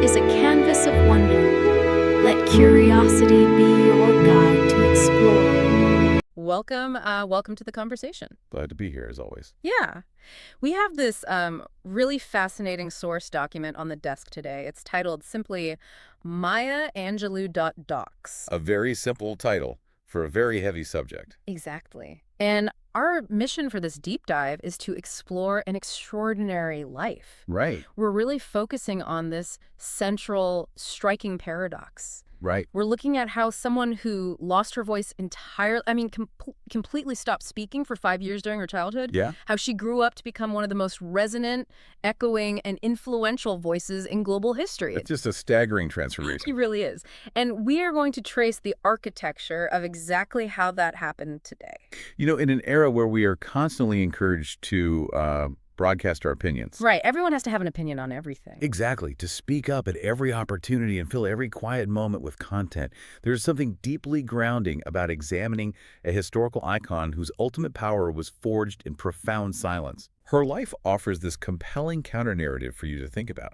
is a canvas of wonder. Let curiosity be your guide to explore. Welcome to the conversation. Glad to be here, as always. Yeah. We have this really fascinating source document on the desk today. It's titled simply Maya Angelou Docs. A very simple title for a very heavy subject. Exactly. And our mission for this deep dive is to explore an extraordinary life. Right. We're really focusing on this central, striking paradox. Right. We're looking at how someone who lost her voice entirely, completely stopped speaking for 5 years during her childhood, Yeah. how she grew up to become one of the most resonant, echoing, and influential voices in global history. It's just a staggering It transformation. really is. And we are going to trace the architecture of exactly how that happened today. You know, in an era where we are constantly encouraged to broadcast our opinions. Right. Everyone has to have an opinion on everything. Exactly. To speak up at every opportunity and fill every quiet moment with content. There's something deeply grounding about examining a historical icon whose ultimate power was forged in profound silence. Her life offers this compelling counter-narrative for you to think about.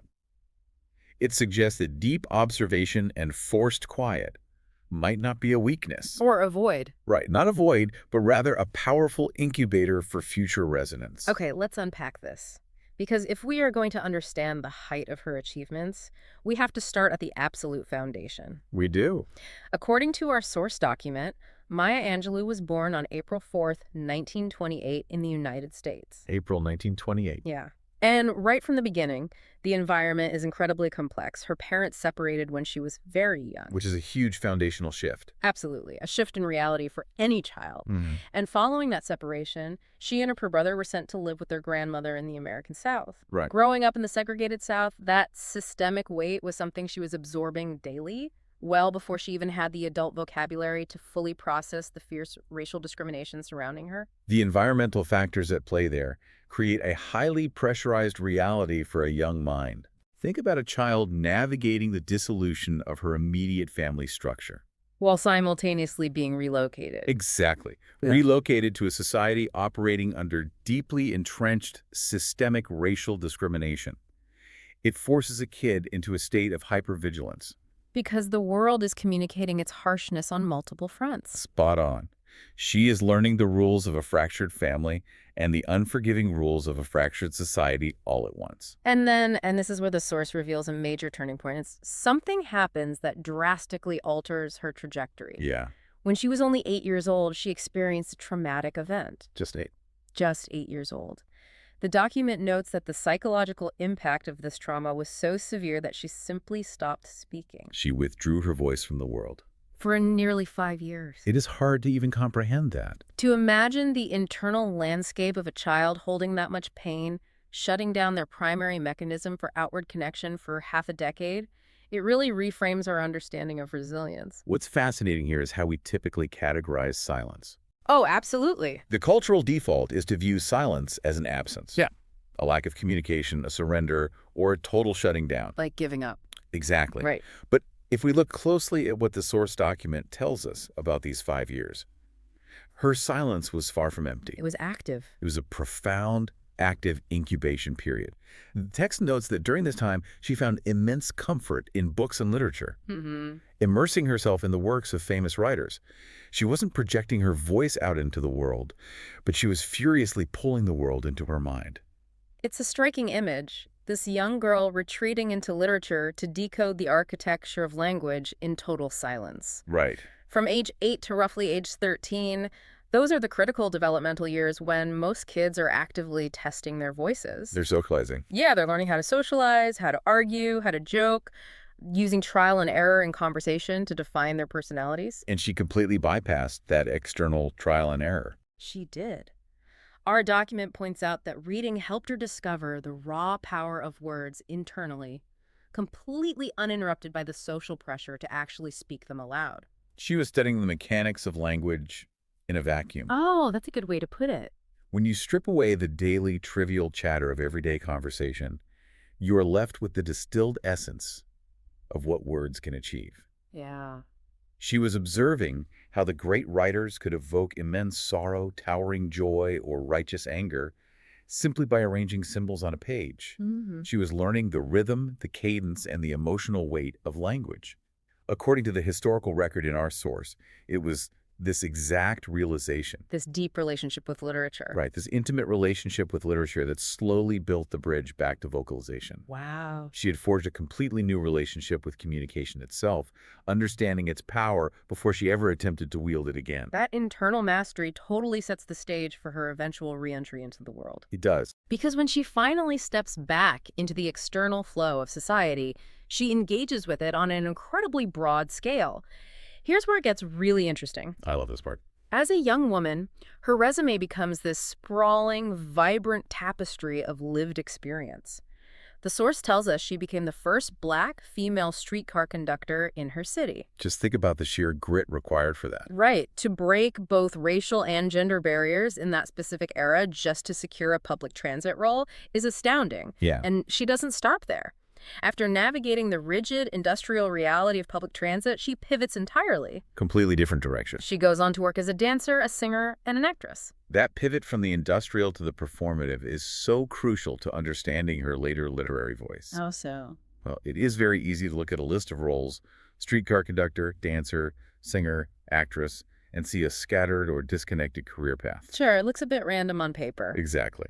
It suggests that deep observation and forced quiet might not be a weakness. Or avoid. Right, not a void, but rather a powerful incubator for future resonance. Okay, let's unpack this. Because if we are going to understand the height of her achievements, we have to start at the absolute foundation. We do. According to our source document, Maya Angelou was born on April 4th, 1928 in the United States. April 1928. Yeah. And right from the beginning, the environment is incredibly complex. Her parents separated when she was very young. Which is a huge foundational shift. Absolutely. A shift in reality for any child. And following that separation, she and her brother were sent to live with their grandmother in the American South. Right. Growing up in the segregated South, that systemic weight was something she was absorbing daily, well before she even had the adult vocabulary to fully process the fierce racial discrimination surrounding her. The environmental factors at play there create a highly pressurized reality for a young mind. Think about a child navigating the dissolution of her immediate family structure. While simultaneously being relocated. Exactly. Yeah. Relocated to a society operating under deeply entrenched systemic racial discrimination. It forces a kid into a state of hypervigilance. Because the world is communicating its harshness on multiple fronts. Spot on. She is learning the rules of a fractured family and the unforgiving rules of a fractured society all at once. And then, and this is where the source reveals a major turning point, it's something happens that drastically alters her trajectory. Yeah. When she was only 8 years old, she experienced a traumatic event. Just 8. Just 8 years old. The document notes that the psychological impact of this trauma was so severe that she simply stopped speaking. She withdrew her voice from the world. For nearly 5 years. It is hard to even comprehend that. To imagine the internal landscape of a child holding that much pain, shutting down their primary mechanism for outward connection for half a decade, it really reframes our understanding of resilience. What's fascinating here is how we typically categorize silence. Oh, absolutely. The cultural default is to view silence as an absence. Yeah. A lack of communication, a surrender, or a total shutting down. Like giving up. Exactly. Right. But if we look closely at what the source document tells us about these 5 years, her silence was far from empty. It was active. It was a profound, active incubation period. The text notes that during this time, she found immense comfort in books and literature, immersing herself in the works of famous writers. She wasn't projecting her voice out into the world, but she was furiously pulling the world into her mind. It's a striking image. This young girl retreating into literature to decode the architecture of language in total silence. Right. From age 8 to roughly age 13, those are the critical developmental years when most kids are actively testing their voices. They're socializing. Yeah, they're learning how to socialize, how to argue, how to joke, using trial and error in conversation to define their personalities. And she completely bypassed that external trial and error. She did. Our document points out that reading helped her discover the raw power of words internally, completely uninterrupted by the social pressure to actually speak them aloud. She was studying the mechanics of language in a vacuum. Oh, that's a good way to put it. When you strip away the daily trivial chatter of everyday conversation, you are left with the distilled essence of what words can achieve. Yeah. She was observing how the great writers could evoke immense sorrow, towering joy, or righteous anger, simply by arranging symbols on a page. She was learning the rhythm, the cadence, and the emotional weight of language. According to the historical record in our source, it was this exact realization, This deep relationship with literature. right, this intimate relationship with literature that slowly built the bridge back to vocalization. Wow. She had forged a completely new relationship with communication itself, understanding its power before she ever attempted to wield it again. That internal mastery totally sets the stage for her eventual re-entry into the world. It does. Because when she finally steps back into the external flow of society, she engages with it on an incredibly broad scale. Here's where it gets really interesting. I love this part. As a young woman, her resume becomes this sprawling, vibrant tapestry of lived experience. The source tells us she became the first Black female streetcar conductor in her city. Just think about the sheer grit required for that. Right, to break both racial and gender barriers in that specific era just to secure a public transit role is astounding. Yeah. And she doesn't stop there. After navigating the rigid industrial reality of public transit, she pivots entirely. Completely different direction. She goes on to work as a dancer, a singer, and an actress. That pivot from the industrial to the performative is so crucial to understanding her later literary voice. How so? Well, it is very easy to look at a list of roles, streetcar conductor, dancer, singer, actress, and see a scattered or disconnected career path. Sure, it looks a bit random on paper. Exactly.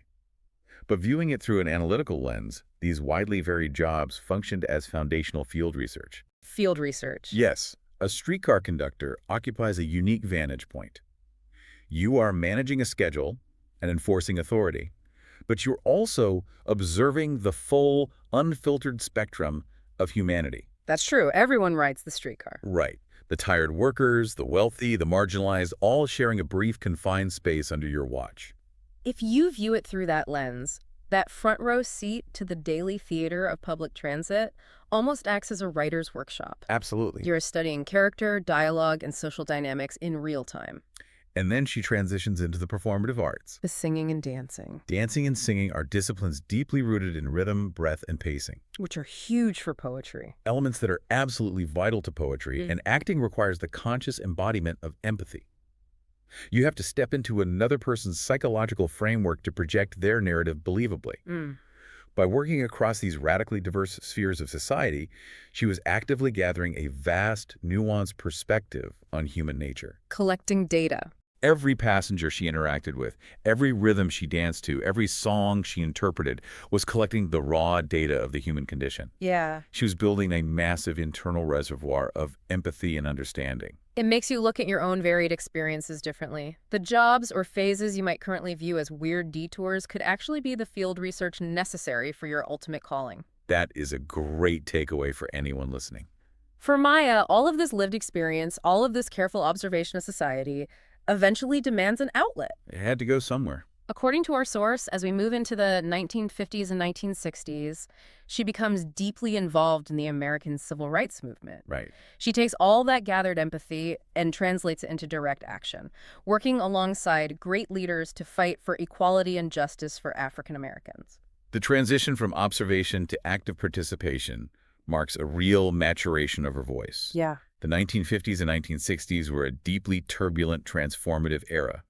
But viewing it through an analytical lens, these widely varied jobs functioned as foundational field research. Field research. Yes, a streetcar conductor occupies a unique vantage point. You are managing a schedule and enforcing authority, but you're also observing the full, unfiltered spectrum of humanity. That's true. Everyone rides the streetcar. Right. The tired workers, the wealthy, the marginalized, all sharing a brief, confined space under your watch. If you view it through that lens, that front row seat to the daily theater of public transit almost acts as a writer's workshop. Absolutely. You're studying character, dialogue, and social dynamics in real time. And then she transitions into the performative arts. The singing and dancing, Dancing and singing are disciplines deeply rooted in rhythm, breath, and pacing. which are huge for poetry. Elements that are absolutely vital to poetry, and acting requires the conscious embodiment of empathy. You have to step into another person's psychological framework to project their narrative believably. By working across these radically diverse spheres of society, she was actively gathering a vast, nuanced perspective on human nature. Collecting data. Every passenger she interacted with, every rhythm she danced to, every song she interpreted was collecting the raw data of the human condition. Yeah. She was building a massive internal reservoir of empathy and understanding. It makes you look at your own varied experiences differently. The jobs or phases you might currently view as weird detours could actually be the field research necessary for your ultimate calling. That is a great takeaway for anyone listening. For Maya, all of this lived experience, all of this careful observation of society, eventually demands an outlet. It had to go somewhere. According to our source, as we move into the 1950s and 1960s, she becomes deeply involved in the American civil rights movement. Right. She takes all that gathered empathy and translates it into direct action, working alongside great leaders to fight for equality and justice for African Americans. The transition from observation to active participation marks a real maturation of her voice. Yeah. The 1950s and 1960s were a deeply turbulent, transformative era.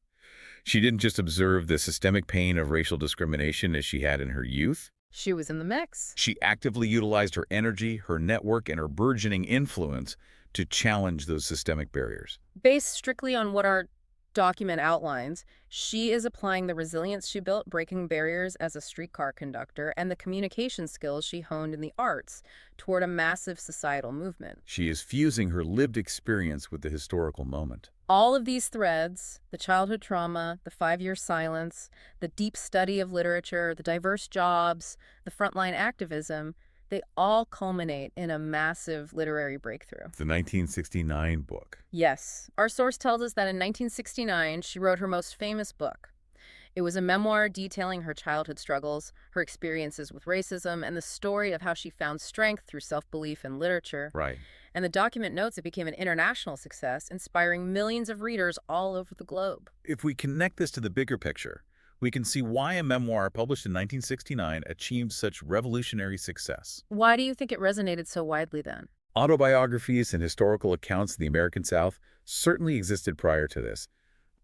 She didn't just observe the systemic pain of racial discrimination as she had in her youth. She was in the mix. She actively utilized her energy, her network, and her burgeoning influence to challenge those systemic barriers. Based strictly on what our document outlines, she is applying the resilience she built breaking barriers as a streetcar conductor and the communication skills she honed in the arts toward a massive societal movement. She is fusing her lived experience with the historical moment. All of these threads, the childhood trauma, the 5-year silence, the deep study of literature, the diverse jobs, the frontline activism, they all culminate in a massive literary breakthrough. The 1969 book. Yes. Our source tells us that in 1969, she wrote her most famous book. It was a memoir detailing her childhood struggles, her experiences with racism, and the story of how she found strength through self-belief in literature. Right. And the document notes it became an international success, inspiring millions of readers all over the globe. If we connect this to the bigger picture, we can see why a memoir published in 1969 achieved such revolutionary success. Why do you think it resonated so widely then? Autobiographies and historical accounts of the American South certainly existed prior to this,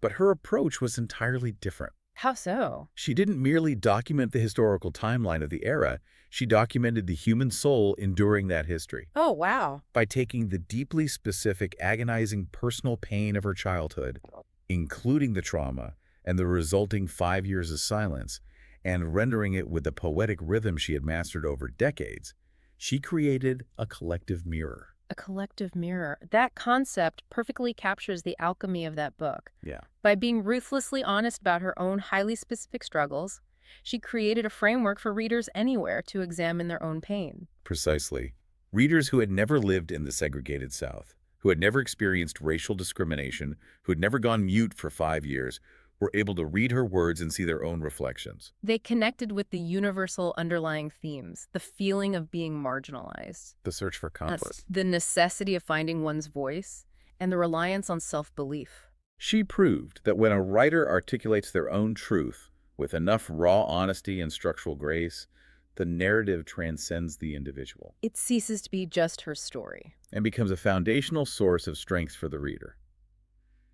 but her approach was entirely different. How so? She didn't merely document the historical timeline of the era, she documented the human soul enduring that history. Oh, wow. By taking the deeply specific, agonizing personal pain of her childhood, including the trauma and the resulting 5 years of silence, and rendering it with the poetic rhythm she had mastered over decades, she created a collective mirror. A collective mirror. That concept perfectly captures the alchemy of that book. Yeah. By being ruthlessly honest about her own highly specific struggles, she created a framework for readers anywhere to examine their own pain. Precisely. Readers who had never lived in the segregated South, who had never experienced racial discrimination, who had never gone mute for 5 years, were able to read her words and see their own reflections. They connected with the universal underlying themes, the feeling of being marginalized, The search for comfort. the necessity of finding one's voice, and the reliance on self-belief. She proved that when a writer articulates their own truth with enough raw honesty and structural grace, the narrative transcends the individual It ceases to be just her story. and becomes a foundational source of strength for the reader.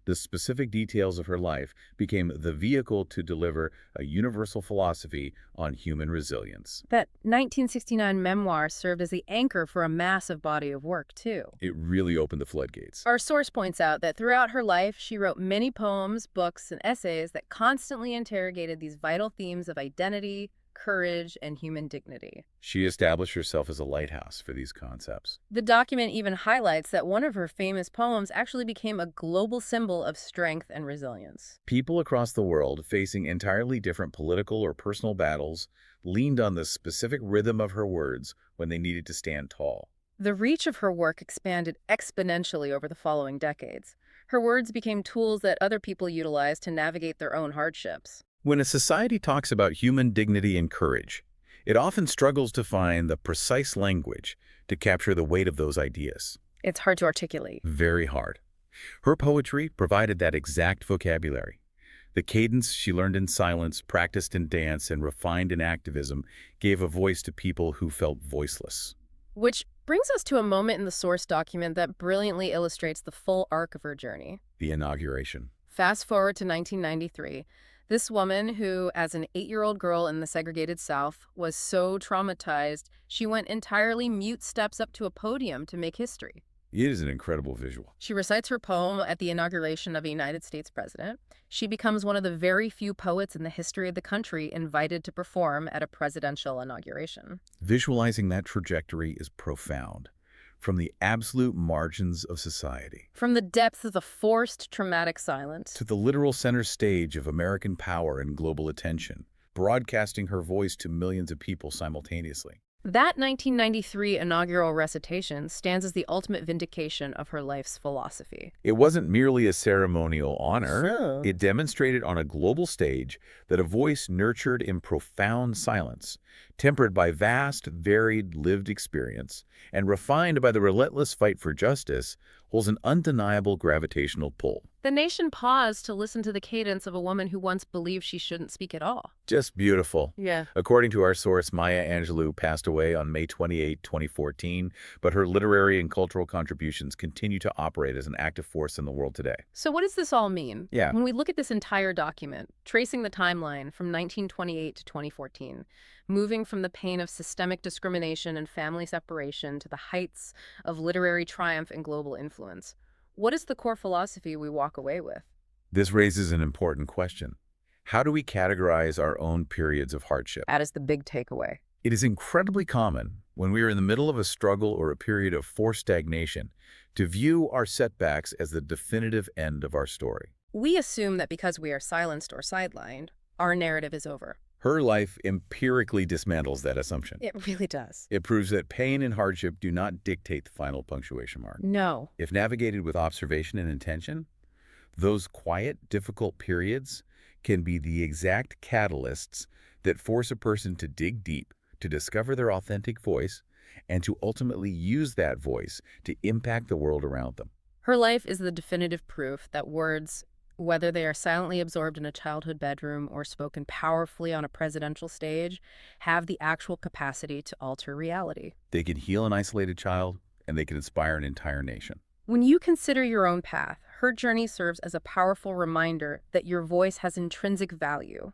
The specific details of her life became the vehicle to deliver a universal philosophy on human resilience. That 1969 memoir served as the anchor for a massive body of work, too. It really opened the floodgates. Our source points out that throughout her life, she wrote many poems, books, and essays that constantly interrogated these vital themes of identity, courage, and human dignity. She established herself as a lighthouse for these concepts. The document even highlights that one of her famous poems actually became a global symbol of strength and resilience. People across the world facing entirely different political or personal battles leaned on the specific rhythm of her words when they needed to stand tall. The reach of her work expanded exponentially over the following decades. Her words became tools that other people utilized to navigate their own hardships. When a society talks about human dignity and courage, it often struggles to find the precise language to capture the weight of those ideas. It's hard to articulate. Very hard. Her poetry provided that exact vocabulary. The cadence she learned in silence, practiced in dance, and refined in activism gave a voice to people who felt voiceless. Which brings us to a moment in the source document that brilliantly illustrates the full arc of her journey. The inauguration. Fast forward to 1993. This woman, who, as an 8-year-old girl in the segregated South, was so traumatized, she went entirely mute steps up to a podium to make history. It is an incredible visual. She recites her poem at the inauguration of a United States president. She becomes one of the very few poets in the history of the country invited to perform at a presidential inauguration. Visualizing that trajectory is profound. From the absolute margins of society From the depths of the forced, traumatic silence to the literal center stage of American power and global attention, broadcasting her voice to millions of people simultaneously. That 1993 inaugural recitation stands as the ultimate vindication of her life's philosophy. It wasn't merely a ceremonial honor. So- It demonstrated on a global stage that a voice nurtured in profound silence, tempered by vast, varied lived experience, and refined by the relentless fight for justice, holds an undeniable gravitational pull. The nation paused to listen to the cadence of a woman who once believed she shouldn't speak at all. Just beautiful. Yeah. According to our source, Maya Angelou passed away on May 28, 2014, but her literary and cultural contributions continue to operate as an active force in the world today. So what does this all mean? Yeah. When we look at this entire document, tracing the timeline from 1928 to 2014, moving from the pain of systemic discrimination and family separation to the heights of literary triumph and global influence, what is the core philosophy we walk away with? This raises an important question. How do we categorize our own periods of hardship? That is the big takeaway. It is incredibly common when we are in the middle of a struggle or a period of forced stagnation to view our setbacks as the definitive end of our story. We assume that because we are silenced or sidelined, our narrative is over. Her life empirically dismantles that assumption. It really does. It proves that pain and hardship do not dictate the final punctuation mark. No. If navigated with observation and intention, those quiet, difficult periods can be the exact catalysts that force a person to dig deep, to discover their authentic voice, and to ultimately use that voice to impact the world around them. Her life is the definitive proof that words, whether they are silently absorbed in a childhood bedroom or spoken powerfully on a presidential stage, have the actual capacity to alter reality. They can heal an isolated child, and they can inspire an entire nation. When you consider your own path, her journey serves as a powerful reminder that your voice has intrinsic value,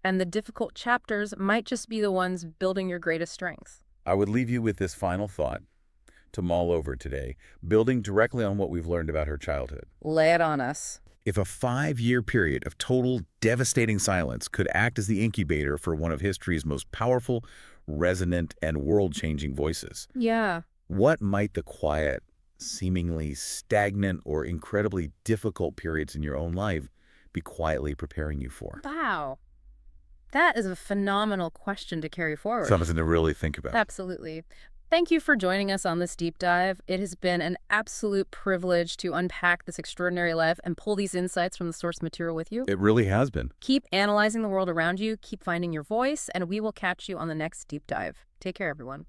and the difficult chapters might just be the ones building your greatest strengths. I would leave you with this final thought to mull over today, building directly on what we've learned about her childhood. Lay it on us. If a 5-year period of total devastating silence could act as the incubator for one of history's most powerful, resonant, and world-changing voices, Yeah. what might the quiet, seemingly stagnant, or incredibly difficult periods in your own life be quietly preparing you for? Wow. That is a phenomenal question to carry forward. Something to really think about. Absolutely. Thank you for joining us on this deep dive. It has been an absolute privilege to unpack this extraordinary life and pull these insights from the source material with you. It really has been. Keep analyzing the world around you, keep finding your voice, and we will catch you on the next deep dive. Take care, everyone.